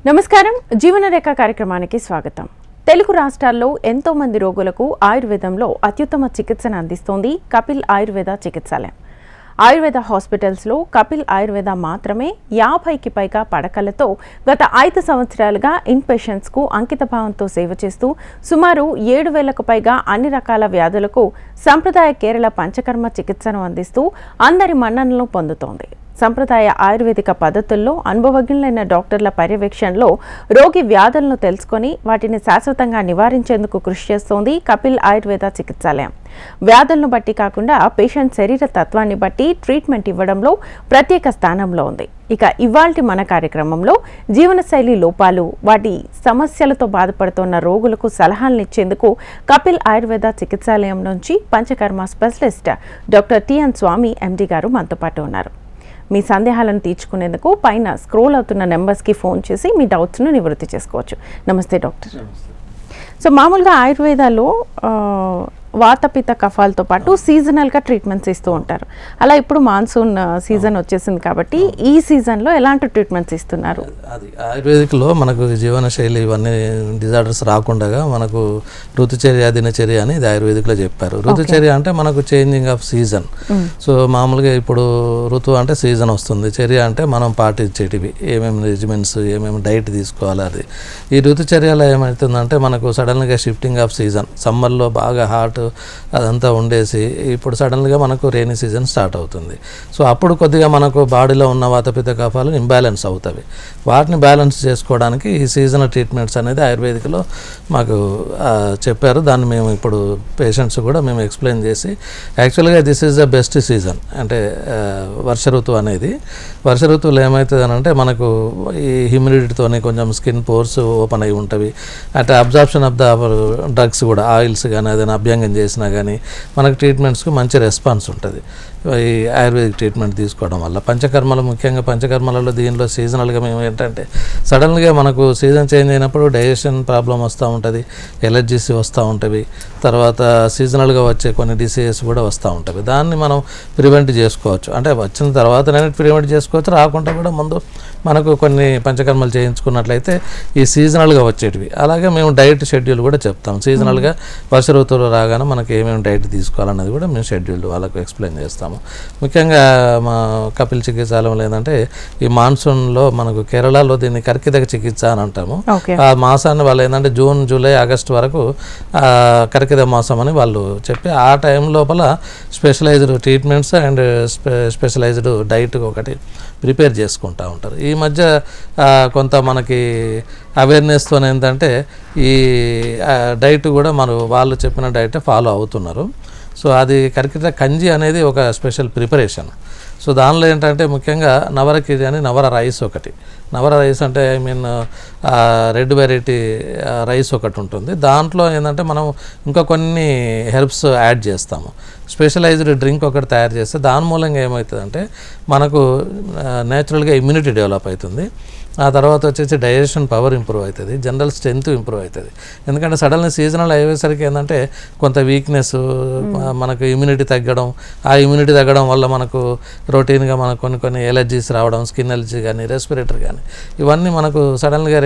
నమస్కారం జీవనరేఖ కార్యక్రమానికి స్వాగతం. తెలుగు రాష్ట్రాల్లో ఎంతో మంది రోగులకు ఆయుర్వేదంలో అత్యుత్తమ చికిత్సను అందిస్తోంది కపిల్ ఆయుర్వేద చికిత్సాలయం. ఆయుర్వేద హాస్పిటల్స్లో కపిల్ ఆయుర్వేద మాత్రమే 50కి పైగా పడకలతో గత 5 సంవత్సరాలుగా ఇన్ పేషెంట్స్కు అంకితభావంతో సేవ చేస్తూ సుమారు 7,000కు పైగా అన్ని రకాల వ్యాధులకు సంప్రదాయ కేరళ పంచకర్మ చికిత్సను అందిస్తూ అందరి మన్ననలు పొందుతోంది. సంప్రదాయ ఆయుర్వేదిక పద్ధతుల్లో అనుభవజ్ఞులైన డాక్టర్ల పర్యవేక్షణలో రోగి వ్యాధులను తెలుసుకొని వాటిని శాశ్వతంగా నివారించేందుకు కృషి చేస్తోంది కపిల్ ఆయుర్వేద చికిత్సాలయం. వ్యాధులను బట్టి కాకుండా పేషెంట్ శరీర తత్వాన్ని బట్టి ట్రీట్మెంట్ ఇవ్వడంలో ప్రత్యేక స్థానంలో ఉంది. ఇక ఇవాల్టి మన కార్యక్రమంలో జీవనశైలి లోపాలు, వాటి సమస్యలతో బాధపడుతున్న రోగులకు సలహాలను ఇచ్చేందుకు కపిల్ ఆయుర్వేద చికిత్సాలయం నుంచి పంచకర్మ స్పెషలిస్ట్ డాక్టర్ టిఎన్ స్వామి ఎండి గారు మనతో పాటు ఉన్నారు. మీ సందేహాలను తీర్చుకునేందుకు పైన స్క్రోల్ అవుతున్న నెంబర్స్కి ఫోన్ చేసి మీ డౌట్స్ను నివృత్తి చేసుకోవచ్చు. నమస్తే డాక్టర్. సో మామూలుగా ఆయుర్వేదాలో వాతపిత కఫాలతో పాటు సీజనల్గా ట్రీట్మెంట్స్ ఇస్తూ ఉంటారు. అలా ఇప్పుడు మాన్సూన్ సీజన్ వచ్చేసింది కాబట్టి ఈ సీజన్లో ఎలాంటి ట్రీట్మెంట్స్ ఇస్తున్నారు? అది ఆయుర్వేదిక్లో మనకు జీవనశైలి ఇవన్నీ డిజార్డర్స్ రాకుండా మనకు ఋతుచర్య దినచర్య అని ఇది ఆయుర్వేదిక్లో చెప్పారు. ఋతుచర్య అంటే మనకు చేంజింగ్ ఆఫ్ సీజన్. సో మామూలుగా ఇప్పుడు ఋతువు అంటే సీజన్ వస్తుంది, చర్య అంటే మనం పాటించేటివి ఏమేమి రెజిమెంట్స్ ఏమేమి డైట్ తీసుకోవాలి. అది ఈ ఋతుచర్యలో ఏమవుతుందంటే మనకు సడన్గా షిఫ్టింగ్ ఆఫ్ సీజన్, సమ్మర్లో బాగా హాట్ అదంతా ఉండేసి ఇప్పుడు సడన్గా మనకు రెయినీ సీజన్ స్టార్ట్ అవుతుంది. సో అప్పుడు కొద్దిగా మనకు బాడీలో ఉన్న వాతపిత కఫాలు ఇంబ్యాలెన్స్ అవుతాయి. వాటిని బ్యాలెన్స్ చేసుకోవడానికి ఈ సీజనల్ ట్రీట్మెంట్స్ అనేది ఆయుర్వేదిక్లో మాకు చెప్పారు. దాన్ని మేము ఇప్పుడు పేషెంట్స్ కూడా మేము ఎక్స్ప్లెయిన్ చేసి యాక్చువల్గా this is the best season అంటే వర్ష ఋతువు అనేది. వర్ష ఋతువులో ఏమవుతుంది అని అంటే మనకు ఈ హ్యూమిడిటీతోని కొంచెం స్కిన్ పోర్స్ ఓపెన్ అయి ఉంటవి. అంటే అబ్జార్ప్షన్ ఆఫ్ ద డ్రగ్స్ కూడా ఆయిల్స్ కానీ ఏదైనా అభ్యంగం చేసినా కానీ మనకు ట్రీట్మెంట్స్కి మంచి రెస్పాన్స్ ఉంటుంది ఈ ఆయుర్వేదిక్ ట్రీట్మెంట్ తీసుకోవడం వల్ల. పంచకర్మలు ముఖ్యంగా పంచకర్మలలో దీనిలో సీజనల్గా మేము ఏంటంటే సడన్గా మనకు సీజన్ చేంజ్ అయినప్పుడు డైజెషన్ ప్రాబ్లం వస్తూ ఉంటుంది, ఎలర్జీస్ వస్తూ ఉంటుంది, తర్వాత సీజనల్గా వచ్చే కొన్ని డిసీజెస్ కూడా వస్తూ ఉంటాయి. దాన్ని మనం ప్రివెంట్ చేసుకోవచ్చు. అంటే వచ్చిన తర్వాతనే ప్రివెంట్ చేసుకోవచ్చు, రాకుండా కూడా ముందు మనకు కొన్ని పంచకర్మలు చేయించుకున్నట్లయితే ఈ సీజనల్గా వచ్చేటివి. అలాగే మేము డైట్ షెడ్యూల్ కూడా చెప్తాం. సీజనల్గా వర్ష ఋతువులో రాగానే మనకి ఏమేమి డైట్ తీసుకోవాలన్నది కూడా మేము షెడ్యూల్ వాళ్ళకు ఎక్స్ప్లెయిన్ చేస్తాము. ముఖ్యంగా మా కపిల్ చికిత్సాలయం ఏంటంటే ఈ మాన్సూన్లో మనకు కేరళలో దీన్ని కర్కిదక చికిత్స అని అంటాము. ఆ మాసాన్ని వాళ్ళు ఏంటంటే జూన్ జూలై ఆగస్టు వరకు కర్కిదక మాసం అని వాళ్ళు చెప్పి ఆ టైం లోపల specialised treatments and specialised diet ఒకటి ప్రిపేర్ చేసుకుంటూ ఉంటారు. ఈ మధ్య కొంత మనకి అవేర్నెస్తో ఏంటంటే ఈ డైట్ కూడా వాళ్ళు చెప్పిన డైట్ ఫాలో అవుతున్నారు. సో అది కర్కిట కంజి అనేది ఒక స్పెషల్ ప్రిపరేషన్. సో దానిలో ఏంటంటే ముఖ్యంగా నవరకిరి అని నవర రైస్ ఒకటి. నవర రైస్ అంటే I mean red variety rice ఒకటి ఉంటుంది. దాంట్లో ఏంటంటే మనం ఇంకా కొన్ని హెర్బ్స్ యాడ్ చేస్తాము. స్పెషలైజ్డ్ డ్రింక్ ఒకటి తయారు చేస్తే దాని మూలంగా ఏమవుతుందంటే మనకు నేచురల్గా ఇమ్యూనిటీ డెవలప్ అవుతుంది. ఆ తర్వాత వచ్చేసి డైజెషన్ పవర్ ఇంప్రూవ్ అవుతుంది, జనరల్ స్ట్రెంత్ ఇంప్రూవ్ అవుతుంది. ఎందుకంటే సడన్గా సీజనల్ అయ్యేసరికి ఏంటంటే కొంత వీక్నెస్, మనకు ఇమ్యూనిటీ తగ్గడం, ఆ ఇమ్యూనిటీ తగ్గడం వల్ల మనకు రొటీన్గా మనకు కొన్ని ఎలర్జీస్ రావడం, స్కిన్ ఎలర్జీ కానీ రెస్పిరేటరీ కానీ ఇవన్నీ మనకు సడన్గా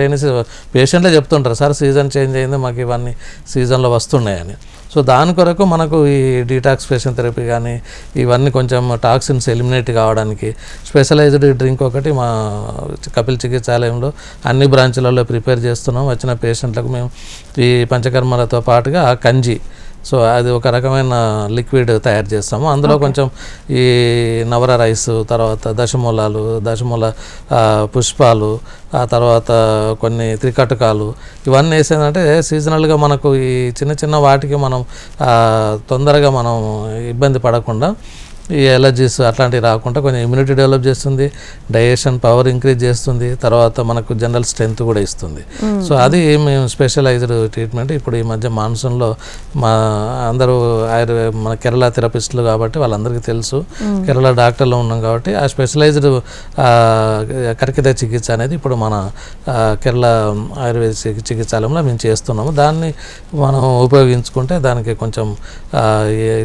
పేషెంట్లే చెప్తుంటారు, సార్ సీజన్ చేంజ్ అయింది మాకు ఇవన్నీ సీజన్లో వస్తున్నాయని. సో దాని కొరకు మనకు ఈ డీటాక్సిఫికేషన్ థెరపీ కానీ ఇవన్నీ కొంచెం టాక్సిన్స్ ఎలిమినేట్ కావడానికి స్పెషలైజ్డ్ డ్రింక్ ఒకటి మా కపిల్ చికిత్సాలయంలో అన్ని బ్రాంచ్లలో ప్రిపేర్ చేస్తున్నాం. వచ్చిన పేషెంట్లకు మేము ఈ పంచకర్మలతో పాటుగా కంజి, సో అది ఒక రకమైన లిక్విడ్ తయారు చేస్తాము. అందులో కొంచెం ఈ నవర రైస్, తర్వాత దశమూల పుష్పాలు, ఆ తర్వాత కొన్ని త్రికటకాలు ఇవన్నీ వేసేదంటే సీజనల్గా మనకు ఈ చిన్న చిన్న వాటికి మనం తొందరగా మనం ఇబ్బంది పడకుండా ఈ ఎలర్జీస్ అట్లాంటివి రాకుండా కొంచెం ఇమ్యూనిటీ డెవలప్ చేస్తుంది, డైజెషన్ పవర్ ఇంక్రీజ్ చేస్తుంది, తర్వాత మనకు జనరల్ స్ట్రెంత్ కూడా ఇస్తుంది. సో అది మేము స్పెషలైజ్డ్ ట్రీట్మెంట్. ఇప్పుడు ఈ మధ్య మాన్సూన్లో మా అందరూ మన కేరళ థెరపిస్టులు కాబట్టి వాళ్ళందరికీ తెలుసు, కేరళ డాక్టర్లో ఉన్నాం కాబట్టి ఆ స్పెషలైజ్డ్ కర్కిదక చికిత్స అనేది ఇప్పుడు మన కేరళ ఆయుర్వేద చికిత్సాలయంలో మేము చేస్తున్నాము. దాన్ని మనం ఉపయోగించుకుంటే దానికి కొంచెం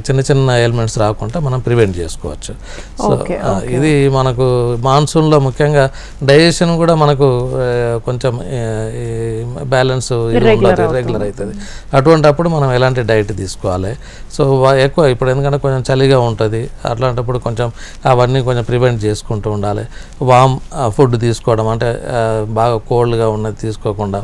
చిన్న చిన్న ఎలిమెంట్స్ రాకుండా మనం ప్రివెంట్ ప్రివెంట్ చేసుకోవచ్చు. సో ఇది మనకు మాన్సూన్లో ముఖ్యంగా డైజెషన్ కూడా మనకు కొంచెం బ్యాలెన్స్ రెగ్యులర్ అవుతుంది. అటువంటప్పుడు మనం ఎలాంటి డైట్ తీసుకోవాలి? సో ఎక్కువ ఇప్పుడు ఎందుకంటే కొంచెం చలిగా ఉంటుంది, అట్లాంటప్పుడు కొంచెం అవన్నీ కొంచెం ప్రివెంట్ చేసుకుంటూ ఉండాలి. వామ్ ఫుడ్ తీసుకోవడం, అంటే బాగా కోల్డ్గా ఉన్నది తీసుకోకుండా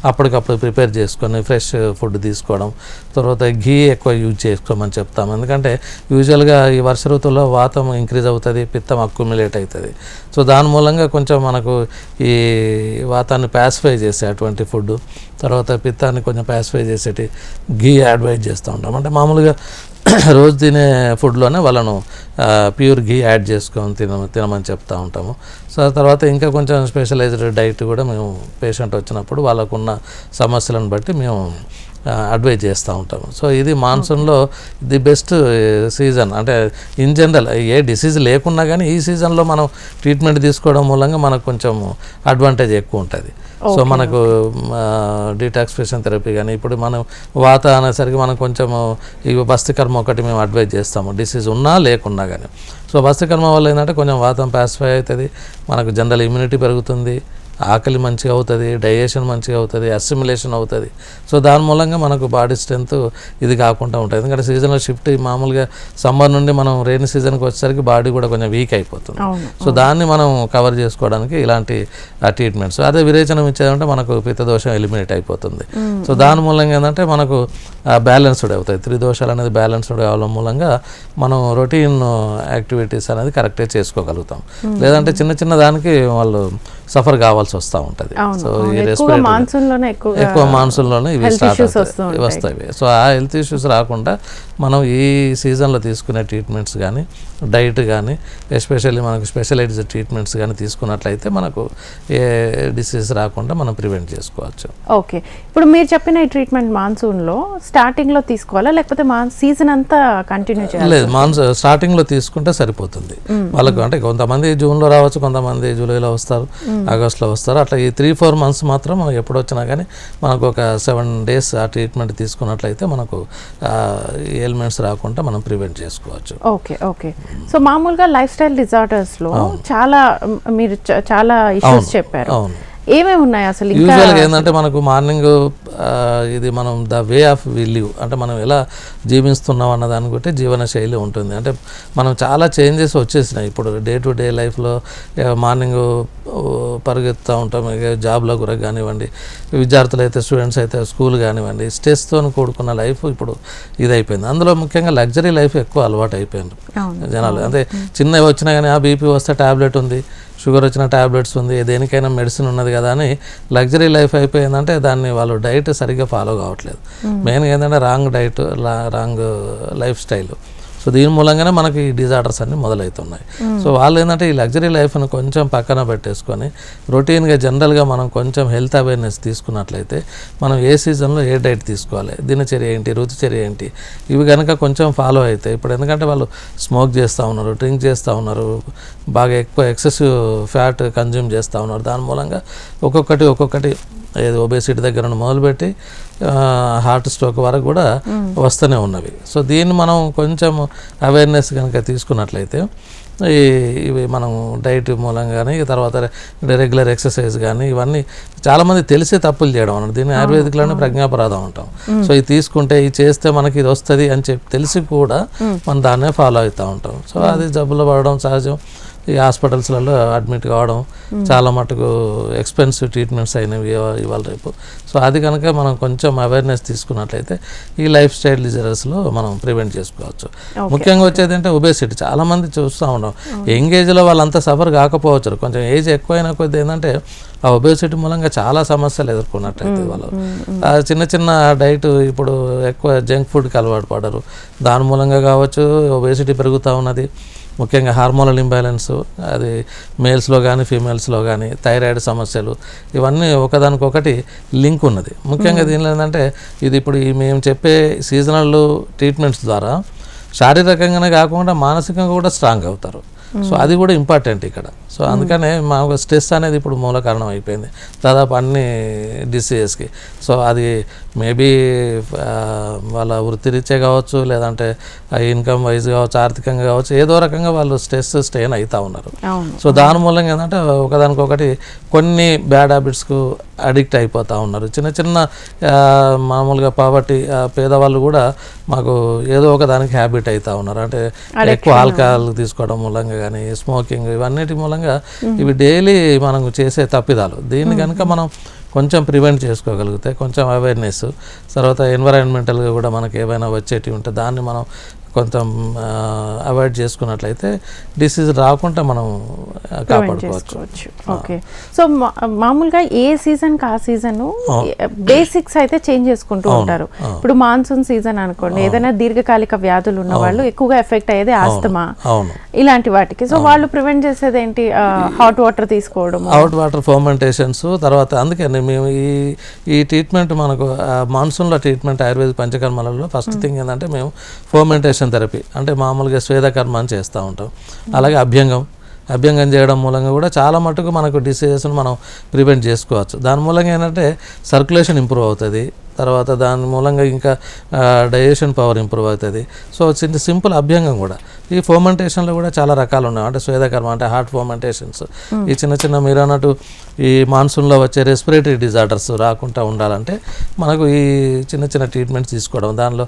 అప్పటికప్పుడు ప్రిపేర్ చేసుకొని ఫ్రెష్ ఫుడ్ తీసుకోవడం. తర్వాత ఘీ ఎక్కువ యూజ్ చేసుకోమని చెప్తాం, ఎందుకంటే యూజువల్గా ఈ వర్ష ఋతువులో వాతం ఇంక్రీజ్ అవుతుంది, పిత్తం అక్యుములేట్ అవుతుంది. సో దాని మూలంగా కొంచెం మనకు ఈ వాతాన్ని ప్యాసిఫై చేసే అటువంటి ఫుడ్, తర్వాత పిత్తాన్ని కొంచెం ప్యాసిఫై చేసేటి ఘీ అడ్వైజ్ చేస్తూ ఉంటాం. అంటే మామూలుగా రోజు తినే ఫుడ్లోనే వాళ్ళను ప్యూర్ ఘీ యాడ్ చేసుకొని తినమని చెప్తూ ఉంటాము. సో తర్వాత ఇంకా కొంచెం స్పెషలైజ్డ్ డైట్ కూడా మేము పేషెంట్ వచ్చినప్పుడు వాళ్ళకున్న సమస్యలను బట్టి మేము అడ్వైజ్ చేస్తూ ఉంటాము. సో ఇది మాన్సూన్లో ది బెస్ట్ సీజన్. అంటే ఇన్ జనరల్ ఏ డిసీజ్ లేకున్నా కానీ ఈ సీజన్లో మనం ట్రీట్మెంట్ తీసుకోవడం మూలంగా మనకు కొంచెం అడ్వాంటేజ్ ఎక్కువ ఉంటుంది. సో మనకు డీటాక్సిఫికేషన్ థెరపీ కానీ ఇప్పుడు మనం వాత అనేసరికి మనం కొంచెం ఈ బస్తికర్మ ఒకటి మేము అడ్వైజ్ చేస్తాము, డిసీజ్ ఉన్నా లేకున్నా కానీ. సో బస్తికర్మ వల్ల ఏంటంటే కొంచెం వాతం ప్యాసిఫై అవుతుంది, మనకు జనరల్ ఇమ్యూనిటీ పెరుగుతుంది, ఆకలి మంచిగా అవుతుంది, డైజెషన్ మంచిగా అవుతుంది, అసిమిలేషన్ అవుతుంది. సో దాని మూలంగా మనకు బాడీ స్ట్రెంత్ ఇది కాకుండా ఉంటుంది. ఎందుకంటే సీజనల్ షిఫ్ట్ మామూలుగా సమ్మర్ నుండి మనం రెయిన్ సీజన్కి వచ్చేసరికి బాడీ కూడా కొంచెం వీక్ అయిపోతుంది. సో దాన్ని మనం కవర్ చేసుకోవడానికి ఇలాంటి ట్రీట్మెంట్స్. అదే విరేచనం ఇచ్చేదంటే మనకు పిత్తదోషం ఎలిమినేట్ అయిపోతుంది. సో దాని మూలంగా ఏంటంటే మనకు బ్యాలెన్స్డ్ అవుతాయి, త్రిదోషాలు అనేది బ్యాలెన్స్డ్ అవడం మూలంగా మనం రొటీన్ యాక్టివిటీస్ అనేది కరెక్ట్గా చేసుకోగలుగుతాం. లేదంటే చిన్న చిన్న దానికి వాళ్ళు సఫర్ కావాల్సి వస్తూ ఉంటుంది. సో ఈ రెస్పిరేటరీ ఎక్కువ మాన్సూన్లోనే ఇవి స్టార్ట్ వస్తాయి. సో ఆ హెల్త్ ఇష్యూస్ రాకుండా మనం ఈ సీజన్లో తీసుకునే ట్రీట్మెంట్స్ కానీ డైట్ కానీ ఎస్పెషల్లీ మనకు స్పెషలైజ్డ్ ట్రీట్మెంట్స్ కానీ తీసుకున్నట్లయితే మనకు ఏ డిసీజ్ రాకుండా మనం ప్రివెంట్ చేసుకోవచ్చు. ఓకే, ఇప్పుడు మీరు చెప్పిన ఈ ట్రీట్మెంట్ మాన్సూన్లో స్టార్టింగ్లో తీసుకోవాలా లేకపోతే సీజన్ అంతా కంటిన్యూ చేయాలి? లేదు, స్టార్టింగ్లో తీసుకుంటే సరిపోతుంది వాళ్ళకు. అంటే కొంతమంది జూన్లో రావచ్చు, కొంతమంది జూలైలో వస్తారు, ఆగస్టులో వస్తారు. అట్లా ఈ 3-4 months మాత్రం మనకు ఎప్పుడు వచ్చినా కానీ మనకు ఒక 7 days ఆ ట్రీట్మెంట్ తీసుకున్నట్లయితే మనకు ఎలిమెంట్స్ రాకుండా మనం ప్రివెంట్ చేసుకోవచ్చు. Okay okay. సో మామూలుగా లైఫ్ స్టైల్ డిజార్డర్స్లో చాలా మీరు చాలా ఇష్యూస్ చెప్పారు. ఏమేమి ఉన్నాయి అసలు? యూజువల్గా ఏంటంటే మనకు మార్నింగ్ ఇది మనం the way of we live, అంటే మనం ఎలా జీవిస్తున్నాం అన్న దాన్ని బట్టి జీవన శైలి ఉంటుంది. అంటే మనం చాలా చేంజెస్ వచ్చేసినాయి ఇప్పుడు డే టు డే లైఫ్లో. మార్నింగ్ పరిగెత్తుతూ ఉంటాం, జాబ్లో కూడా కానివ్వండి, విద్యార్థులు అయితే స్టూడెంట్స్ అయితే స్కూల్ కానివ్వండి, స్ట్రెస్తో కూడుకున్న లైఫ్ ఇప్పుడు ఇదైపోయింది. అందులో ముఖ్యంగా లగ్జరీ లైఫ్ ఎక్కువ అలవాటు అయిపోయింది జనాలు. అంటే చిన్నవి వచ్చినా కానీ బీపీ వస్తే ట్యాబ్లెట్ ఉంది, షుగర్ వచ్చిన ట్యాబ్లెట్స్ ఉంది, దేనికైనా మెడిసిన్ ఉన్నది కదా అని లగ్జరీ లైఫ్ అయిపోయిందంటే దాన్ని వాళ్ళు డైట్ సరిగ్గా ఫాలో కావట్లేదు. మెయిన్గా ఏంటంటే wrong diet, wrong life style. So దీని మూలంగానే మనకి ఈ డిజార్డర్స్ అన్నీ మొదలవుతున్నాయి. సో వాళ్ళు ఏంటంటే ఈ లగ్జరీ లైఫ్ని కొంచెం పక్కన పెట్టేసుకొని రొటీన్గా జనరల్గా మనం కొంచెం హెల్త్ అవేర్నెస్ తీసుకున్నట్లయితే మనం ఏ సీజన్లో ఏ డైట్ తీసుకోవాలి, దినచర్య ఏంటి, ఋతుచర్య ఏంటి, ఇవి కనుక కొంచెం ఫాలో అయితే. ఇప్పుడు ఎందుకంటే వాళ్ళు స్మోక్ చేస్తూ ఉన్నారు, డ్రింక్ చేస్తూ ఉన్నారు, బాగా ఎక్కువ ఎక్సెసివ్ ఫ్యాట్ కన్జ్యూమ్ చేస్తూ ఉన్నారు. దాని మూలంగా ఒక్కొక్కటి ఏది ఒబేసిటీ దగ్గర మొదలుపెట్టి హార్ట్ స్ట్రోక్ వరకు కూడా వస్తూనే ఉన్నవి. సో దీన్ని మనం కొంచెం అవేర్నెస్ కనుక తీసుకున్నట్లయితే ఇవి మనం డైట్ మూలంగా కానీ తర్వాత రెగ్యులర్ ఎక్సర్సైజ్ కానీ ఇవన్నీ చాలామంది తెలిసే తప్పులు చేయడం అన్నది. దీన్ని ఆయుర్వేదిక్లోనే ప్రజ్ఞాపరాధం అంటాం. సో ఇది తీసుకుంటే ఇది చేస్తే మనకి ఇది వస్తుంది అని చెప్పి తెలిసి కూడా మనం దాన్నే ఫాలో అవుతూ ఉంటాం. సో అది జబ్బులు పడడం సహజం. ఈ హాస్పిటల్స్లలో అడ్మిట్ కావడం చాలా మటుకు ఎక్స్పెన్సివ్ ట్రీట్మెంట్స్ అయినవి ఇవాళ రేపు. సో అది కనుక మనం కొంచెం అవేర్నెస్ తీసుకున్నట్లయితే ఈ లైఫ్ స్టైల్ డిజార్డర్స్లో మనం ప్రివెంట్ చేసుకోవచ్చు. ముఖ్యంగా వచ్చేది అంటే ఒబేసిటీ. చాలామంది చూస్తూ ఉన్నాం యంగ్ ఏజ్లో వాళ్ళంతా సఫర్ కాకపోవచ్చు, కొంచెం ఏజ్ ఎక్కువైన కొద్ది ఏంటంటే ఆ ఒబేసిటీ మూలంగా చాలా సమస్యలు ఎదుర్కొన్నట్టయితే వాళ్ళు చిన్న డైట్ ఇప్పుడు ఎక్కువ జంక్ ఫుడ్కి అలవాటు పడరు, దాని మూలంగా కావచ్చు ఒబేసిటీ పెరుగుతూ ఉన్నది. ముఖ్యంగా హార్మోనల్ ఇంబ్యాలెన్స్, అది మేల్స్లో కానీ ఫీమేల్స్లో కానీ థైరాయిడ్ సమస్యలు, ఇవన్నీ ఒకదానికొకటి లింక్ ఉన్నది. ముఖ్యంగా దీనిలో ఏంటంటే ఇది ఇప్పుడు మేము చెప్పే సీజనల్ ట్రీట్మెంట్స్ ద్వారా శారీరకంగానే కాకుండా మానసికంగా కూడా స్ట్రాంగ్ అవుతారు. సో అది కూడా ఇంపార్టెంట్ ఇక్కడ. సో అందుకనే మా స్ట్రెస్ అనేది ఇప్పుడు మూల కారణం అయిపోయింది దాదాపు అన్ని డిసీజెస్కి. సో అది మేబీ వాళ్ళ వృత్తిరీత్యా కావచ్చు, లేదంటే ఇన్కమ్ వైజ్ కావచ్చు, ఆర్థికంగా కావచ్చు, ఏదో రకంగా వాళ్ళు స్ట్రెయిన్ అవుతూ ఉన్నారు. సో దాని మూలంగా ఏంటంటే ఒకదానికొకటి కొన్ని బ్యాడ్ హ్యాబిట్స్కు అడిక్ట్ అయిపోతూ ఉన్నారు. చిన్న చిన్న మామూలుగా పావర్టీ పేదవాళ్ళు కూడా మాకు ఏదో ఒక దానికి హ్యాబిట్ అవుతూ ఉన్నారు. అంటే ఎక్కువ ఆల్కహాల్ తీసుకోవడం మూలంగా కానీ, స్మోకింగ్, ఇవన్నిటి మూలంగా ఇవి డైలీ మనం చేసే తప్పిదాలు. దీన్ని కనుక మనం కొంచెం ప్రివెంట్ చేసుకోగలిగితే, కొంచెం అవేర్నెస్, తర్వాత ఎన్విరాన్మెంటల్గా కూడా మనకి ఏమైనా వచ్చేటివి ఉంటే దాన్ని మనం కొంచెం అవాయిడ్ చేసుకున్నట్లయితే డిసీజ్ రాకుండా మనం కాపాడుకోవచ్చు. ఓకే. సో మామూలుగా ఏ సీజన్కి ఆ సీజన్ బేసిక్స్ అయితే చేంజ్ చేసుకుంటూ ఉంటారు. ఇప్పుడు మాన్సూన్ సీజన్ అనుకోండి, ఏదైనా దీర్ఘకాలిక వ్యాధులు ఉన్న వాళ్ళు ఎక్కువగా ఎఫెక్ట్ అయ్యేది ఆస్తమా, ఇలాంటి వాటికి. సో వాళ్ళు ప్రివెంట్ చేసేది ఏంటి? హాట్ వాటర్ తీసుకోవడం, హాట్ వాటర్ ఫర్మెంటేషన్స్. తర్వాత అందుకని మేము ఈ ట్రీట్మెంట్ మనకు మాన్సూన్లో ట్రీట్మెంట్ ఆయుర్వేద పంచకర్మలలో ఫస్ట్ థింగ్ ఏంటంటే మేము ఫర్మెంటేషన్ థెరపీ, అంటే మామూలుగా స్వేదకర్మ అని చేస్తూ ఉంటాం. అలాగే అభ్యంగం చేయడం మూలంగా కూడా చాలా మటుకు మనకు డిసీజెస్ను మనం ప్రివెంట్ చేసుకోవచ్చు. దాని మూలంగా ఏంటంటే సర్క్యులేషన్ ఇంప్రూవ్ అవుతుంది, తర్వాత దాని మూలంగా ఇంకా డైజెషన్ పవర్ ఇంప్రూవ్ అవుతుంది. సో సింపుల్ అభ్యంగం కూడా. ఈ ఫర్మెంటేషన్లో కూడా చాలా రకాలు ఉన్నాయి. అంటే స్వేదకర్మ అంటే హార్ట్ ఫర్మెంటేషన్స్. ఈ చిన్న మీరు అన్నట్టు ఈ మాన్సూన్లో వచ్చే రెస్పిరేటరీ డిజార్డర్స్ రాకుండా ఉండాలంటే మనకు ఈ చిన్న ట్రీట్మెంట్స్ తీసుకోవడం. దానిలో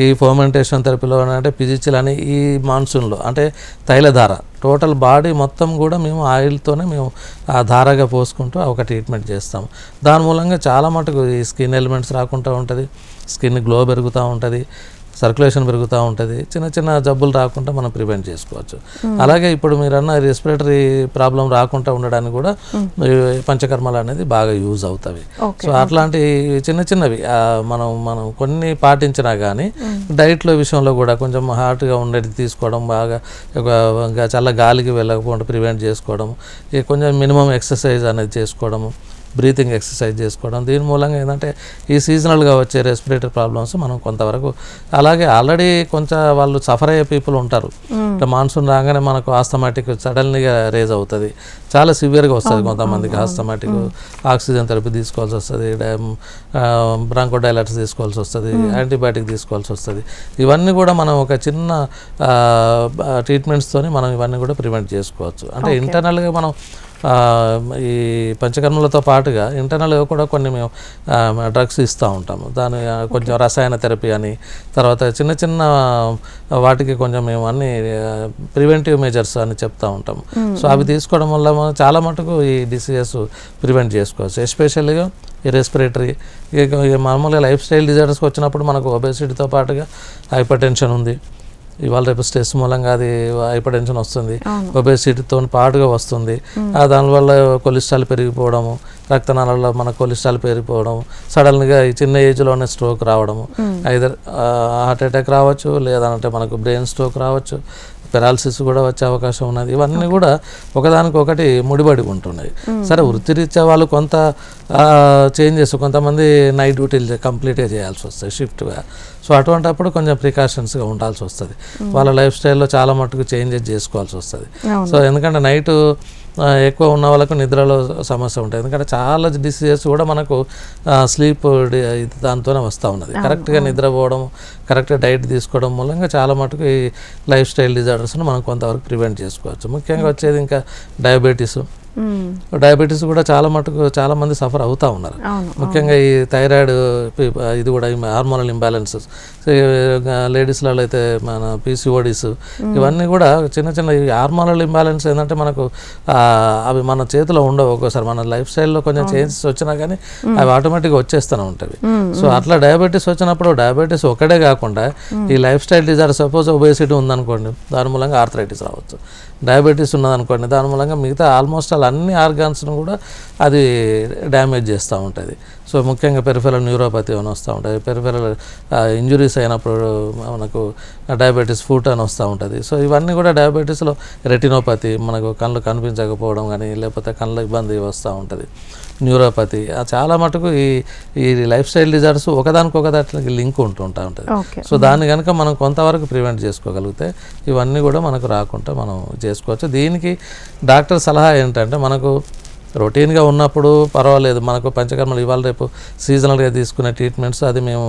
ఈ ఫర్మెంటేషన్ థెరపీలో అంటే పిజిచిల్ అని ఈ మాన్సూన్లో అంటే తైలధార టోటల్ బాడీ మొత్తం కూడా మేము ఆయిల్తోనే మేము ఆ ధారగా పోసుకుంటూ ఒక ట్రీట్మెంట్ చేస్తాము. దాని మూలంగా చాలా మటుకు ఈ స్కిన్ ఎలిమెంట్స్ రాకుండా ఉంటుంది, స్కిన్ గ్లో పెరుగుతూ ఉంటుంది, సర్క్యులేషన్ పెరుగుతూ ఉంటుంది, చిన్న జబ్బులు రాకుండా మనం ప్రివెంట్ చేసుకోవచ్చు. అలాగే ఇప్పుడు మీరు అన్న రెస్పిరేటరీ ప్రాబ్లం రాకుండా ఉండడానికి కూడా పంచకర్మలు అనేది బాగా యూజ్ అవుతాయి. సో అట్లాంటి చిన్నవి మనం కొన్ని పాటించినా కానీ డైట్లో విషయంలో కూడా కొంచెం హాట్గా ఉండేది తీసుకోవడం, బాగా చల్ల గాలికి వెళ్ళకుండా ప్రివెంట్ చేసుకోవడం, కొంచెం మినిమం ఎక్సర్సైజ్ అనేది చేసుకోవడము, బ్రీతింగ్ ఎక్సర్సైజ్ చేసుకోవడం. దీని మూలంగా ఏంటంటే ఈ సీజనల్గా వచ్చే రెస్పిరేటరీ ప్రాబ్లమ్స్ మనం కొంతవరకు, అలాగే ఆల్రెడీ కొంచెం వాళ్ళు సఫర్ అయ్యే పీపుల్ ఉంటారు. మాన్సూన్ రాగానే మనకు ఆస్థమాటిక్ సడన్లీగా రేజ్ అవుతుంది, చాలా సివియర్గా వస్తుంది కొంతమందికి ఆస్థమాటిక్. ఆక్సిజన్ థెరపీ తీసుకోవాల్సి వస్తుంది, బ్రాంకోడైలాట్స్ తీసుకోవాల్సి వస్తుంది, యాంటీబయాటిక్ తీసుకోవాల్సి వస్తుంది. ఇవన్నీ కూడా మనం ఒక చిన్న ట్రీట్మెంట్స్తోని మనం ఇవన్నీ కూడా ప్రివెంట్ చేసుకోవచ్చు. అంటే ఇంటర్నల్గా మనం ఈ పంచకర్మలతో పాటుగా ఇంటర్నల్గా కూడా కొన్ని మేము డ్రగ్స్ ఇస్తూ ఉంటాము. దాని కొంచెం రసాయన థెరపీ అని, తర్వాత చిన్న వాటికి కొంచెం మేము అన్ని ప్రివెంటివ్ మెజర్స్ అని చెప్తూ ఉంటాము. సో అవి తీసుకోవడం వల్ల మనం చాలా మటుకు ఈ డిసీజెస్ ప్రివెంట్ చేసుకోవచ్చు. ఎస్పెషల్గా ఈ రెస్పిరేటరీ, మామూలుగా లైఫ్ స్టైల్ డిజార్డర్స్కి వచ్చినప్పుడు మనకు ఒబేసిటీతో పాటుగా హైపర్ టెన్షన్ ఉంది. ఇవాళ రేపు స్ట్రెస్ మూలంగా అది హైపర్ టెన్షన్ వస్తుంది, ఒబేసిటీతో పాటుగా వస్తుంది. దానివల్ల కొలెస్ట్రాల్ పెరిగిపోవడము, రక్తనాళాల్లో మన కొలెస్ట్రాల్ పెరిగిపోవడము, సడన్గా ఈ చిన్న ఏజ్లోనే స్ట్రోక్ రావడము, ఐదర్ హార్ట్ అటాక్ రావచ్చు, లేదంటే మనకు బ్రెయిన్ స్ట్రోక్ రావచ్చు, పెరాలసిస్ కూడా వచ్చే అవకాశం ఉన్నది. ఇవన్నీ కూడా ఒకదానికొకటి ముడిపడి ఉంటున్నాయి. సరే వృత్తిరీత్యా వాళ్ళు కొంత చేంజెస్, కొంతమంది నైట్ డ్యూటీలు కంప్లీట్గా చేయాల్సి వస్తుంది షిఫ్ట్గా. సో అటువంటిప్పుడు కొంచెం ప్రికాషన్స్గా ఉండాల్సి వస్తుంది. వాళ్ళ లైఫ్ స్టైల్లో చాలా మట్టుకు చేంజెస్ చేసుకోవాల్సి వస్తుంది. సో ఎందుకంటే నైట్ ఎక్కువ ఉన్న వాళ్ళకు నిద్రలో సమస్య ఉంటుంది. ఎందుకంటే చాలా డిసీజెస్ కూడా మనకు స్లీప్ దాంతోనే వస్తూ ఉన్నది. కరెక్ట్గా నిద్రపోవడం, కరెక్ట్గా డైట్ తీసుకోవడం మూలంగా చాలా మటుకు ఈ లైఫ్ స్టైల్ డిజార్డర్స్ను మనం కొంతవరకు ప్రివెంట్ చేసుకోవచ్చు. ముఖ్యంగా వచ్చేది ఇంకా డయాబెటీస్ కూడా చాలా మంది సఫర్ అవుతూ ఉన్నారు. ముఖ్యంగా ఈ థైరాయిడ్, ఇది కూడా హార్మోనల్ ఇంబ్యాలెన్సెస్, లేడీస్లలో అయితే మన పీసీఓడీస్, ఇవన్నీ కూడా చిన్న ఈ హార్మోనల్ ఇంబ్యాలెన్స్ ఏంటంటే మనకు అవి మన చేతిలో ఉండవు. ఒక్కోసారి మన లైఫ్ స్టైల్లో కొంచెం చేంజెస్ వచ్చినా కానీ అవి ఆటోమేటిక్గా వచ్చేస్తూనే ఉంటాయి. సో అట్లా డయాబెటీస్ వచ్చినప్పుడు డయాబెటీస్ ఒకటే కాకుండా ఈ life style disorder, suppose obesity ఉందనుకోండి, దాని మూలంగా ఆర్థరైటిస్ రావచ్చు. డయాబెటీస్ ఉన్నదనుకోండి, దాని మూలంగా మిగతా ఆల్మోస్ట్ అన్ని ఆర్గాన్స్ను కూడా అది డ్యామేజ్ చేస్తూ ఉంటుంది. సో ముఖ్యంగా పెరిఫెరల్ న్యూరోపతి అని వస్తూ ఉంటుంది. పెరిఫెరల్ ఇంజురీస్ అయినప్పుడు మనకు డయాబెటీస్ ఫుట్ అని వస్తూ ఉంటుంది. సో ఇవన్నీ కూడా డయాబెటీస్లో రెటినోపతి, మనకు కళ్ళు కనిపించకపోవడం కానీ, లేకపోతే కళ్ళ ఇబ్బంది వస్తూ ఉంటుంది. న్యూరోపతి, చాలా మటుకు ఈ లైఫ్ స్టైల్ డిజార్డర్స్ ఒకదానికి లింక్ ఉంటుంటా ఉంటుంది. సో దాన్ని కనుక మనం కొంతవరకు ప్రివెంట్ చేసుకోగలిగితే ఇవన్నీ కూడా మనకు రాకుండా మనం చేసుకోవచ్చు. దీనికి డాక్టర్ సలహా ఏంటంటే, మనకు రొటీన్గా ఉన్నప్పుడు పర్వాలేదు, మనకు పంచకర్మలు ఇవాళ రేపు సీజనల్గా తీసుకునే ట్రీట్మెంట్స్ అది మేము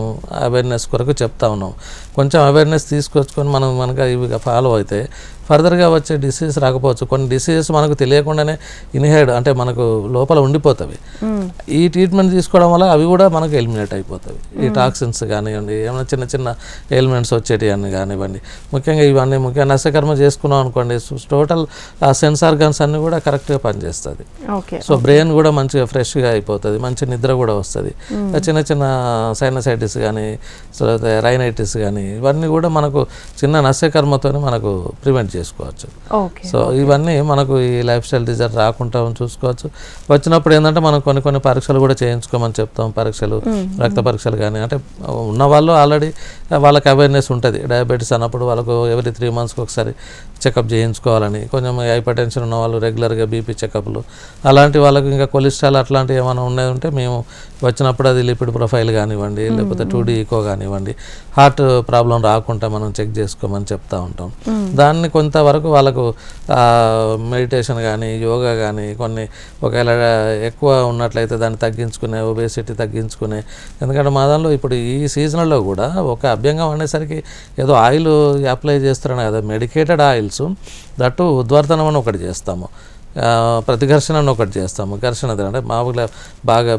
అవేర్నెస్ కొరకు చెప్తా ఉన్నాం. కొంచెం అవేర్నెస్ తీసుకొచ్చుకొని మనకు ఇవి ఫాలో అయితే ఫర్దర్గా వచ్చే డిసీజ్ రాకపోవచ్చు. కొన్ని డిసీజెస్ మనకు తెలియకుండానే ఇన్హేడ్ అంటే మనకు లోపల ఉండిపోతాయి. ఈ ట్రీట్మెంట్ తీసుకోవడం వల్ల అవి కూడా మనకు ఎలిమినేట్ అయిపోతాయి. ఈ టాక్సిన్స్ కానివ్వండి, ఏమైనా చిన్న చిన్న ఎలిమెంట్స్ వచ్చేటి అని కానివ్వండి, ముఖ్యంగా ఇవన్నీ ముఖ్యంగా నస్యకర్మ చేసుకున్నాం అనుకోండి, టోటల్ ఆ సెన్స్ ఆర్గన్స్ అన్నీ కూడా కరెక్ట్గా పనిచేస్తుంది. సో బ్రెయిన్ కూడా మంచిగా ఫ్రెష్గా అయిపోతుంది, మంచి నిద్ర కూడా వస్తుంది. చిన్న చిన్న సైనసైటిస్ కానీ, రైనైటిస్ కానీ ఇవన్నీ కూడా మనకు చిన్న నస్యకర్మతో మనకు ప్రివెంట్ చేసుకోవచ్చు. సో ఇవన్నీ మనకు ఈ లైఫ్ స్టైల్ డిజార్డర్ రాకుండా చూసుకోవచ్చు. వచ్చినప్పుడు ఏంటంటే మనం కొన్ని పరీక్షలు కూడా చేయించుకోమని చెప్తాం. పరీక్షలు, రక్త పరీక్షలు కానీ, అంటే ఉన్నవాళ్ళు ఆల్రెడీ వాళ్ళకి అవేర్నెస్ ఉంటుంది. డయాబెటీస్ అన్నప్పుడు వాళ్ళకు ఎవ్రీ 3 monthsకి ఒకసారి చెకప్ చేయించుకోవాలని, కొంచెం హైపర్ టెన్షన్ ఉన్న వాళ్ళు రెగ్యులర్గా బీపీ చెకప్లు, అలాంటి వాళ్ళకు ఇంకా కొలెస్ట్రాల్ అట్లాంటివి ఏమైనా ఉన్నాయంటే మేము వచ్చినప్పుడు అది లిపిడ్ ప్రొఫైల్ కానివ్వండి, లేకపోతే 2D ఈకో కానివ్వండి, హార్ట్ ప్రాబ్లం రాకుండా మనం చెక్ చేసుకోమని చెప్తూ ఉంటాం. దాన్ని కొంతవరకు వాళ్ళకు మెడిటేషన్ కానీ, యోగా కానీ, కొన్ని ఒకవేళ ఎక్కువ ఉన్నట్లయితే దాన్ని తగ్గించుకునే, ఒబేసిటీ తగ్గించుకునే, ఎందుకంటే మా దానిలో ఇప్పుడు ఈ సీజన్లో కూడా ఒక అభ్యంగం అనేసరికి ఏదో ఆయిల్ అప్లై చేస్తారని కదా, మెడికేటెడ్ ఆయిల్స్, దట్టు ఉద్వర్తనం అని ఒకటి చేస్తాము, ప్రతిఘర్షణ అని ఒకటి చేస్తాము. ఘర్షణ అంటే మామూలుగా బాగా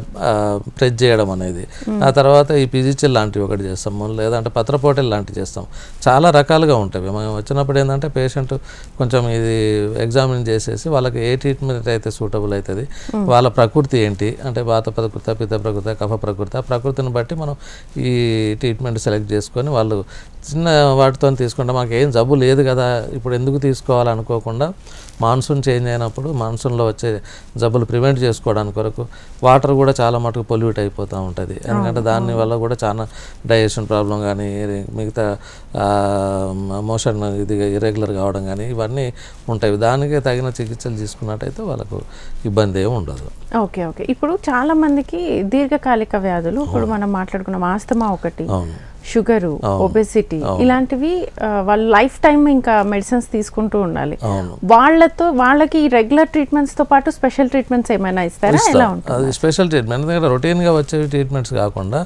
ప్రెస్ చేయడం అనేది, ఆ తర్వాత ఈ పిజిచిల్ లాంటివి ఒకటి చేస్తాము, లేదంటే పత్రపోటెల్ లాంటివి చేస్తాము. చాలా రకాలుగా ఉంటాయి. మేము వచ్చినప్పుడు ఏంటంటే పేషెంట్ కొంచెం ఇది ఎగ్జామిన్ చేసేసి వాళ్ళకి ఏ ట్రీట్మెంట్ అయితే సూటబుల్ అవుతుంది, వాళ్ళ ప్రకృతి ఏంటి అంటే వాత ప్రకృతి, పిత్త ప్రకృతి, కఫ ప్రకృతి, ఆ ప్రకృతిని బట్టి మనం ఈ ట్రీట్మెంట్ సెలెక్ట్ చేసుకొని వాళ్ళు చిన్న వాటితో తీసుకుంటే మాకు ఏం జబ్బు లేదు కదా ఇప్పుడు ఎందుకు తీసుకోవాలనుకోకుండా, మాన్సూన్ చేంజ్ అయినప్పుడు మాన్సూన్లో వచ్చే జబ్బులు ప్రివెంట్ చేసుకోవడానికి కొరకు వాటర్ కూడా చాలా మటుకు పొల్యూట్ అయిపోతూ ఉంటుంది. ఎందుకంటే దానివల్ల కూడా చాలా డైజెషన్ ప్రాబ్లం కానీ, మిగతా మోషన్ ఇది ఇర్రెగ్యులర్ కావడం కానీ ఇవన్నీ ఉంటాయి. దానికి తగిన చికిత్సలు తీసుకున్నట్టయితే వాళ్ళకు ఇబ్బంది ఏమి ఉండదు. ఓకే. ఇప్పుడు చాలా మందికి దీర్ఘకాలిక వ్యాధులు, ఇప్పుడు మనం మాట్లాడుకున్నాం ఆస్తమా ఒకటి, షుగరు, ఒబెసిటీ, ఇలాంటివి వాళ్ళు లైఫ్ టైం ఇంకా మెడిసిన్స్ తీసుకుంటూ ఉండాలి. వాళ్ళకి రెగ్యులర్ ట్రీట్మెంట్స్ తో పాటు స్పెషల్ ట్రీట్మెంట్స్ ఏమైనా ఇస్తారా? ఎలా ఉంటుంది అది స్పెషల్ ట్రీట్మెంట్? ఎందుకంటే రొటీన్గా వచ్చే ట్రీట్మెంట్స్ కాకుండా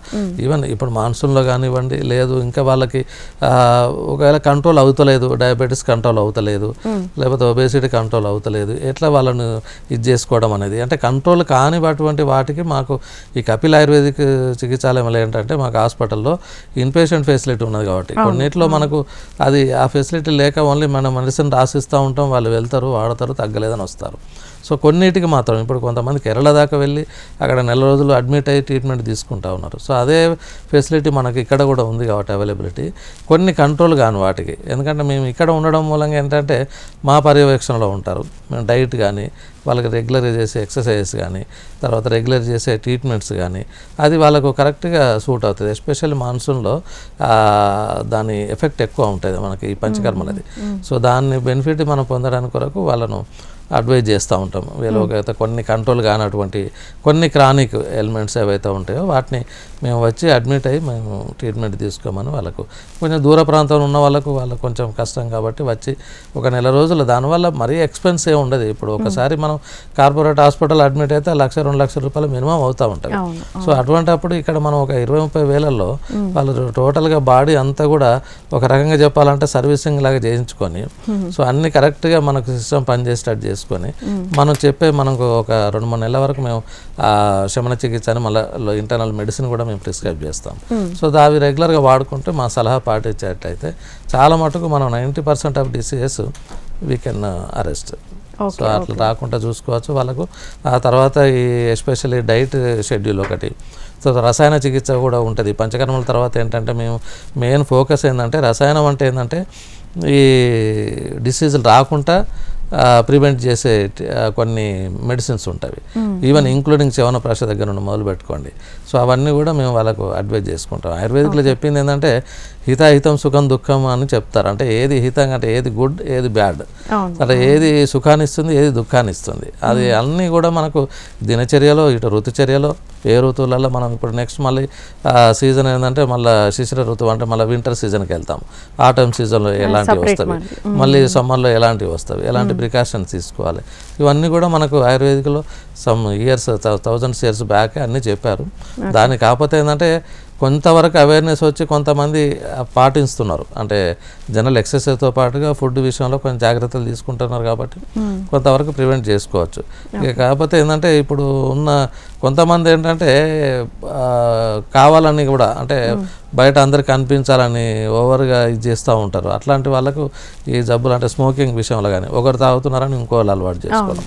ఈవెన్ ఇప్పుడు మాన్సూన్లో కానివ్వండి, లేదు ఇంకా వాళ్ళకి ఒకవేళ కంట్రోల్ అవుతలేదు, డయాబెటీస్ కంట్రోల్ అవుతలేదు, లేకపోతే ఒబేసిటీ కంట్రోల్ అవుతలేదు, ఎట్లా వాళ్ళను ఇది చేసుకోవడం అనేది, అంటే కంట్రోల్ కాని వాటికి మాకు ఈ కపిల్ ఆయుర్వేదిక్ చికిత్సాలయంలో ఏంటంటే మాకు హాస్పిటల్లో ఇన్పేషెంట్ ఫెసిలిటీ ఉన్నది కాబట్టి కొన్నిట్లో మనకు అది ఆ ఫెసిలిటీ లేక ఓన్లీ మనం మెడిసిన్ రాసిస్తూ ఉంటాం, వాళ్ళు వెళ్తారు, వాడతారు, తగ్గలేదని వస్తారు. సో కొన్నిటికి మాత్రం ఇప్పుడు కొంతమంది కేరళ దాకా వెళ్ళి అక్కడ 4 రోజులు అడ్మిట్ అయ్యి ట్రీట్మెంట్ తీసుకుంటూ ఉన్నారు. సో అదే ఫెసిలిటీ మనకి ఇక్కడ కూడా ఉంది కాబట్టి అవైలబిలిటీ, కొన్ని కంట్రోల్ కాని వాటికి. ఎందుకంటే మేము ఇక్కడ ఉండడం మూలంగా ఏంటంటే మా పర్యవేక్షణలో ఉంటారు. మేము డైట్ కానీ, వాళ్ళకి రెగ్యులర్ చేసే ఎక్సర్సైజెస్ కానీ, తర్వాత రెగ్యులర్ చేసే ట్రీట్మెంట్స్ కానీ అది వాళ్ళకు కరెక్ట్గా సూట్ అవుతుంది. ఎస్పెషల్లీ మాన్సూన్లో దాని ఎఫెక్ట్ ఎక్కువ ఉంటుంది మనకి ఈ పంచకర్మలది. సో దాన్ని బెనిఫిట్ మనం పొందడానికి కొరకు వాళ్ళను అడ్వైజ్ చేస్తూ ఉంటాం. వీళ్ళకైతే కొన్ని కంట్రోల్ కానటువంటి కొన్ని క్రానిక్ ఎలిమెంట్స్ ఏవైతే ఉంటాయో వాటిని మేము వచ్చి అడ్మిట్ అయ్యి మేము ట్రీట్మెంట్ తీసుకోమని వాళ్ళకు, కొంచెం దూర ప్రాంతంలో ఉన్న వాళ్ళకు కొంచెం కష్టం కాబట్టి వచ్చి ఒక 4 రోజులు, దానివల్ల మరీ ఎక్స్పెన్స్ ఏ ఉండదు. ఇప్పుడు ఒకసారి మనం కార్పొరేట్ హాస్పిటల్ అడ్మిట్ అయితే 1,00,000-2 లక్షల రూపాయలు మినిమం అవుతూ ఉంటాయి. సో అటువంటిప్పుడు ఇక్కడ మనం ఒక 20-30 వేలలో వాళ్ళు టోటల్గా బాడీ అంతా కూడా ఒక రకంగా చెప్పాలంటే సర్వీసింగ్ లాగా చేయించుకొని, సో అన్ని కరెక్ట్గా మనకు సిస్టమ్ పనిచేసేటట్టు చేసుకొని మనం మనకు ఒక 2-3 నెలల వరకు మేము శమన చికిత్స అని మళ్ళీ ఇంటర్నల్ మెడిసిన్ కూడా మేము ప్రిస్క్రైబ్ చేస్తాం. సో అవి రెగ్యులర్గా వాడుకుంటే మా సలహా పాటించేటైతే చాలా మటుకు మనం 90% of diseases we can arrest. So అట్లా రాకుండా చూసుకోవచ్చు వాళ్ళకు. ఆ తర్వాత ఈ ఎస్పెషల్లీ డైట్ షెడ్యూల్ ఒకటి, సో రసాయన చికిత్స కూడా ఉంటుంది. పంచకర్మల తర్వాత ఏంటంటే మేము మెయిన్ ఫోకస్ ఏంటంటే రసాయనం అంటే ఏంటంటే ఈ డిసీజులు రాకుండా ప్రివెంట్ చేసే కొన్ని మెడిసిన్స్ ఉంటాయి, ఈవెన్ ఇంక్లూడింగ్ చ్యవనప్రాశ దగ్గర నుండి మొదలు పెట్టుకోండి. సో అవన్నీ కూడా మేము వాళ్ళకు అడ్వైజ్ చేసుకుంటాం. ఆయుర్వేదిక్లో చెప్పింది ఏంటంటే హితాహితం సుఖం దుఃఖం అని చెప్తారు. అంటే ఏది హితం అంటే ఏది గుడ్, ఏది బ్యాడ్, అంటే ఏది సుఖాన్ని ఇస్తుంది, ఏది దుఃఖాన్ని ఇస్తుంది. అది అన్నీ కూడా మనకు దినచర్యలో, ఇటు ఋతుచర్యలో, ఏ ఋతువులలో మనం ఇప్పుడు నెక్స్ట్ మళ్ళీ సీజన్ ఏంటంటే మళ్ళీ శిశిర ఋతువు అంటే మళ్ళీ వింటర్ సీజన్కి వెళ్తాం. ఆటమ్ సీజన్లో ఎలాంటివి వస్తాయి, మళ్ళీ సమ్మర్లో ఎలాంటివి వస్తాయి, ఎలాంటి ప్రికాషన్స్ తీసుకోవాలి, ఇవన్నీ కూడా మనకు ఆయుర్వేదిక్లో సమ్ ఇయర్స్ 1000 years బ్యాక్ అన్నీ చెప్పారు. దానికి కాకపోతే ఏంటంటే కొంతవరకు అవేర్నెస్ వచ్చి కొంతమంది పాటిస్తున్నారు. అంటే జనరల్ ఎక్సర్సైజ్తో పాటుగా ఫుడ్ విషయంలో కొంచెం జాగ్రత్తలు తీసుకుంటున్నారు కాబట్టి కొంతవరకు ప్రివెంట్ చేసుకోవచ్చు. ఇక కాకపోతే ఏంటంటే ఇప్పుడు ఉన్న కొంతమంది ఏంటంటే కావాలని కూడా అంటే బయట అందరికి కనిపించాలని ఓవర్గా ఇది చేస్తూ ఉంటారు. అట్లాంటి వాళ్ళకు ఈ జబ్బులు అంటే స్మోకింగ్ విషయంలో కానీ ఒకరు తాగుతున్నారని ఇంకోళ్ళు అలవాటు చేసుకోవడం,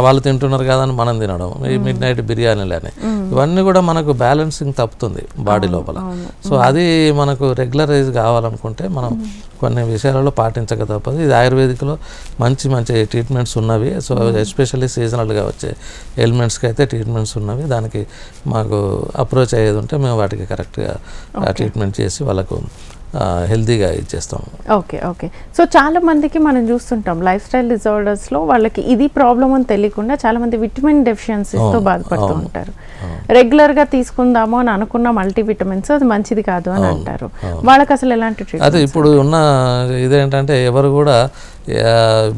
వాళ్ళు తింటున్నారు కదా అని మనం తినడం, ఈ మిడ్ నైట్ బిర్యానీలని, ఇవన్నీ కూడా మనకు బ్యాలెన్సింగ్ తప్పుతుంది బాడీ లోపల. సో అది మనకు రెగ్యులరైజ్ కావాలనుకుంటే మనం కొన్ని విషయాలలో పాటించక తప్పదు. ఇది ఆయుర్వేదిక్లో మంచి మంచి ట్రీట్మెంట్స్ ఉన్నవి. సో ఎస్పెషల్లీ సీజనల్గా వచ్చే ఎలిమెంట్స్కి అయితే ట్రీట్మెంట్స్ ఉన్నవి. దానికి మాకు అప్రోచ్ అయ్యేది ఉంటే మేము వాటికి కరెక్ట్గా ట్రీట్మెంట్ చేసి వాళ్ళకు హెల్తీగా ఇచ్చేస్తాము. Okay okay. సో చాలా మందికి మనం చూస్తుంటాం లైఫ్ స్టైల్ డిజార్డర్స్లో వాళ్ళకి ఇది ప్రాబ్లం అని తెలియకుండా చాలా మంది విటమిన్ డెఫిషియన్సీస్తో బాధపడుతూ ఉంటారు. రెగ్యులర్గా తీసుకుందాము అని అనుకున్న మల్టీవిటమిన్స్ అది మంచిది కాదు అని అంటారు. వాళ్ళకి అసలు ఎలాంటి ట్రీట్మెంట్? అదే ఇప్పుడు ఉన్న ఇదేంటంటే ఎవరు కూడా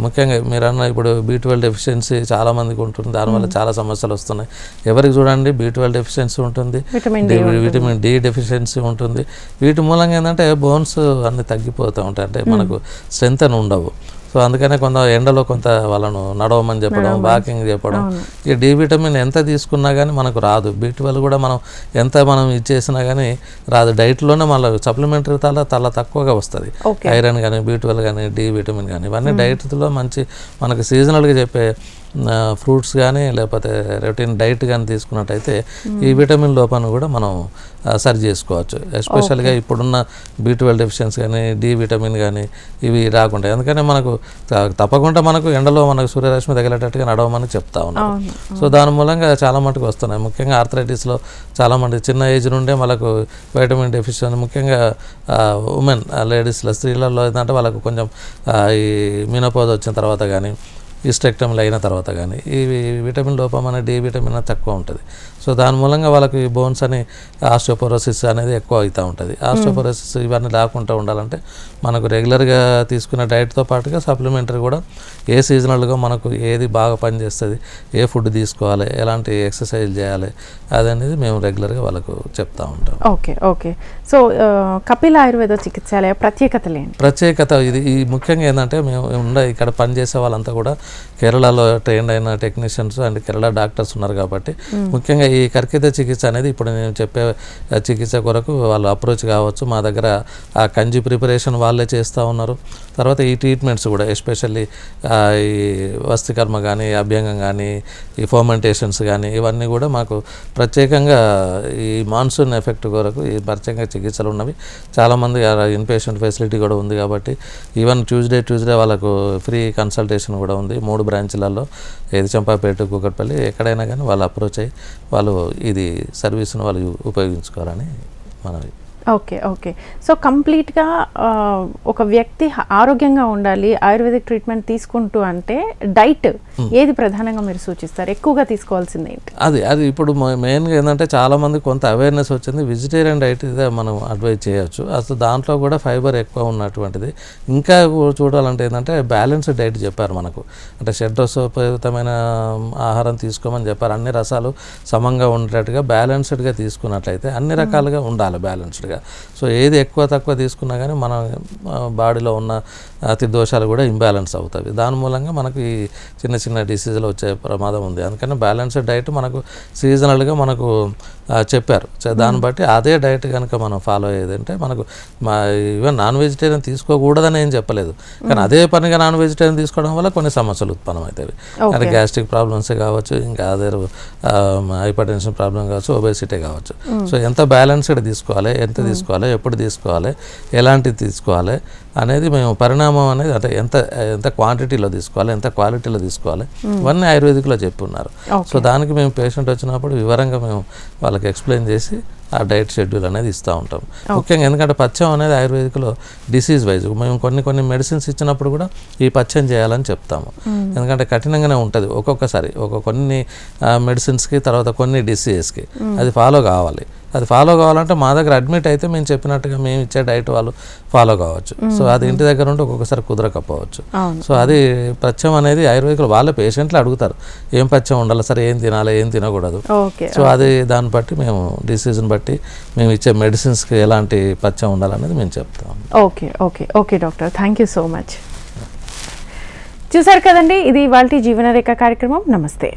ముఖ్యంగా మీరు అన్న ఇప్పుడు B12 డెఫిషియన్సీ చాలామందికి ఉంటుంది, దానివల్ల చాలా సమస్యలు వస్తున్నాయి. ఎవరికి చూడండి B12 డెఫిషియన్సీ ఉంటుంది, విటమిన్ D డెఫిషియన్సీ ఉంటుంది. వీటి మూలంగా ఏంటంటే బోన్స్ అన్నీ తగ్గిపోతూ ఉంటాయి, అంటే మనకు స్ట్రెంత్ అని ఉండవు. సో అందుకనే కొంత ఎండలో కొంత వాళ్ళను నడవమని చెప్పడం, వాకింగ్ చెప్పడం. ఈ D విటమిన్ ఎంత తీసుకున్నా కానీ మనకు రాదు. B12 కూడా మనం ఇచ్చేసినా కానీ రాదు. డైట్లోనే మళ్ళీ సప్లిమెంటరీ చాలా తక్కువగా వస్తుంది. ఐరన్ కానీ, B12 కానీ, D విటమిన్ కానీ, ఇవన్నీ డైట్లో మంచి మనకు సీజనల్గా చెప్పే ఫ్రూట్స్ కానీ లేకపోతే రొటీన్ డైట్ కానీ తీసుకున్నట్టయితే ఈ విటమిన్ లోపాన్ని కూడా మనం సరి చేసుకోవచ్చు. ఎస్పెషల్గా ఇప్పుడున్న B12 డెఫిషియన్సీ కానీ, D విటమిన్ కానీ ఇవి రాకుండా. ఎందుకంటే మనకు తప్పకుండా మనకు ఎండలో మనకు సూర్యరశ్మి తగిలేటట్టుగా నడవమని చెప్తా ఉన్నాం. సో దాని మూలంగా చాలా మటుకు వస్తున్నాయి. ముఖ్యంగా ఆర్థరైటిస్లో చాలామంది చిన్న ఏజ్ నుండే మనకు వైటమిన్ డెఫిషియన్సీ, ముఖ్యంగా ఉమెన్ లేడీస్లో స్త్రీలలో ఏంటంటే వాళ్ళకు కొంచెం ఈ మినోపాజ్ వచ్చిన తర్వాత కానీ, హిస్టెక్టమీలు అయిన తర్వాత కానీ ఈ విటమిన్ లోపం అనే D విటమిన్ తక్కువ ఉంటుంది. సో దాని మూలంగా వాళ్ళకి బోన్స్ అని ఆస్టియోపోరోసిస్ అనేది ఎక్కువ అవుతూ ఉంటుంది. ఆస్టియోపోరోసిస్ ఇవన్నీ రాకుండా ఉండాలంటే మనకు రెగ్యులర్గా తీసుకునే డైట్తో పాటుగా సప్లిమెంటరీ కూడా ఏ సీజనల్గా మనకు ఏది బాగా పనిచేస్తుంది, ఏ ఫుడ్ తీసుకోవాలి, ఎలాంటి ఎక్సర్సైజ్ చేయాలి అదనేది మేము రెగ్యులర్గా వాళ్ళకు చెప్తా ఉంటాం. Okay okay. So Kapil Ayurveda Chikitsalaya ప్రత్యేకతలు ఏంటి? ప్రత్యేకత ఇది ఈ ముఖ్యంగా ఏంటంటే మేము ఇక్కడ పనిచేసే వాళ్ళంతా కూడా కేరళలో ట్రైన్డ్ అయిన టెక్నీషియన్స్ అండ్ కేరళ డాక్టర్స్ ఉన్నారు కాబట్టి ముఖ్యంగా ఈ కర్కిత చికిత్స అనేది ఇప్పుడు నేను చెప్పే చికిత్స కొరకు వాళ్ళు అప్రోచ్ కావచ్చు. మా దగ్గర ఆ కంజి ప్రిపరేషన్ వాళ్ళే చేస్తూ ఉన్నారు. తర్వాత ఈ ట్రీట్మెంట్స్ కూడా ఎస్పెషల్లీ ఈ వస్తికర్మ కానీ, అభ్యంగం కానీ, ఈ ఫర్మెంటేషన్స్ కానీ ఇవన్నీ కూడా మాకు ప్రత్యేకంగా ఈ మాన్సూన్ ఎఫెక్ట్ కొరకు ఈ ప్రత్యేకంగా చికిత్సలు ఉన్నవి. చాలామంది ఇన్పేషెంట్ ఫెసిలిటీ కూడా ఉంది కాబట్టి ఈవెన్ ట్యూస్డే వాళ్ళకు ఫ్రీ కన్సల్టేషన్ కూడా ఉంది 3 బ్రాంచ్లలో, ఏది చంపాపేట, కూకట్పల్లి, ఎక్కడైనా కానీ వాళ్ళు అప్రోచ్ అయ్యి వాళ్ళు ఇది సర్వీస్ను వాళ్ళు ఉపయోగించుకోవాలని మనవి. Okay okay. సో కంప్లీట్గా ఒక వ్యక్తి ఆరోగ్యంగా ఉండాలి ఆయుర్వేదిక్ ట్రీట్మెంట్ తీసుకుంటూ అంటే డైట్ ఏది ప్రధానంగా మీరు సూచిస్తారు, ఎక్కువగా తీసుకోవాల్సింది ఏంటి? అది ఇప్పుడు మెయిన్గా ఏంటంటే చాలామంది కొంత అవేర్నెస్ వచ్చింది. వెజిటేరియన్ డైట్ ఇదే మనం అడ్వైజ్ చేయొచ్చు. అసలు దాంట్లో కూడా ఫైబర్ ఎక్కువ ఉన్నటువంటిది. ఇంకా చూడాలంటే ఏంటంటే బ్యాలెన్స్డ్ డైట్ చెప్పారు మనకు. అంటే షడ్రసోపయుక్తమైన ఆహారం తీసుకోమని చెప్పారు. అన్ని రసాలు సమంగా ఉండేటట్టుగా బ్యాలెన్స్డ్గా తీసుకున్నట్లయితే అన్ని రకాలుగా ఉండాలి బ్యాలెన్స్డ్గా. సో ఏది ఎక్కువ తక్కువ తీసుకున్నా కానీ మన బాడీలో ఉన్న అతి దోషాలు కూడా ఇంబ్యాలెన్స్ అవుతాయి. దాని మూలంగా మనకు ఈ చిన్న చిన్న డిసీజులు వచ్చే ప్రమాదం ఉంది. అందుకని బ్యాలెన్స్డ్ డైట్ మనకు సీజనల్గా మనకు చెప్పారు. దాన్ని బట్టి అదే డైట్ కనుక మనం ఫాలో అయ్యేదంటే మనకు ఈవెన్ నాన్ వెజిటేరియన్ తీసుకోకూడదని ఏం చెప్పలేదు, కానీ అదే పనిగా నాన్ వెజిటేరియన్ తీసుకోవడం వల్ల కొన్ని సమస్యలు ఉత్పన్నమవుతాయి. అది గ్యాస్ట్రిక్ ప్రాబ్లమ్సే కావచ్చు, ఇంకా అదే హైపర్ టెన్షన్ ప్రాబ్లం కావచ్చు, ఒబేసిటీ కావచ్చు. సో ఎంత బ్యాలెన్స్డ్ తీసుకోవాలి, ఎంత తీసుకోవాలి, ఎప్పుడు తీసుకోవాలి, ఎలాంటిది తీసుకోవాలి అనేది మేము పరిణామం అనేది అంటే ఎంత క్వాంటిటీలో తీసుకోవాలి, ఎంత క్వాలిటీలో తీసుకోవాలి, ఇవన్నీ ఆయుర్వేదిక్లో చెప్పి ఉన్నారు. సో దానికి మేము పేషెంట్ వచ్చినప్పుడు వివరంగా మేము వాళ్ళకి ఎక్స్ప్లెయిన్ చేసి ఆ డైట్ షెడ్యూల్ అనేది ఇస్తూ ఉంటాం. ముఖ్యంగా ఎందుకంటే పథ్యం అనేది ఆయుర్వేదిక్లో డిసీజ్ వైజ్ మేము కొన్ని మెడిసిన్స్ ఇచ్చినప్పుడు కూడా ఈ పథ్యం చేయాలని చెప్తాము. ఎందుకంటే కఠినంగానే ఉంటుంది ఒక్కొక్కసారి కొన్ని మెడిసిన్స్కి, తర్వాత కొన్ని డిసీజెస్కి అది ఫాలో కావాలి. అది ఫాలో కావాలంటే మా దగ్గర అడ్మిట్ అయితే మేము చెప్పినట్టుగా మేము ఇచ్చే డైట్ వాళ్ళు ఫాలో కావచ్చు. సో అది ఇంటి దగ్గర ఉంటే ఒక్కొక్కసారి కుదరకపోవచ్చు. సో అది పథ్యం అనేది ఆయుర్వేదిక్లో వాళ్ళ పేషెంట్లు అడుగుతారు, ఏం పథ్యం ఉండాలి సార్, ఏం తినాలి, ఏం తినకూడదు. సో అది దాన్ని బట్టి మేము డిసీజ్ని బట్టి మేము ఇచ్చే మెడిసిన్స్కి ఎలాంటి పథ్యం ఉండాలనేది మేము చెప్తాం. Okay okay okay doctor, thank you so much. చూసారు కదండి, ఇది ఇవాల్టి జీవనరేఖ కార్యక్రమం. నమస్తే.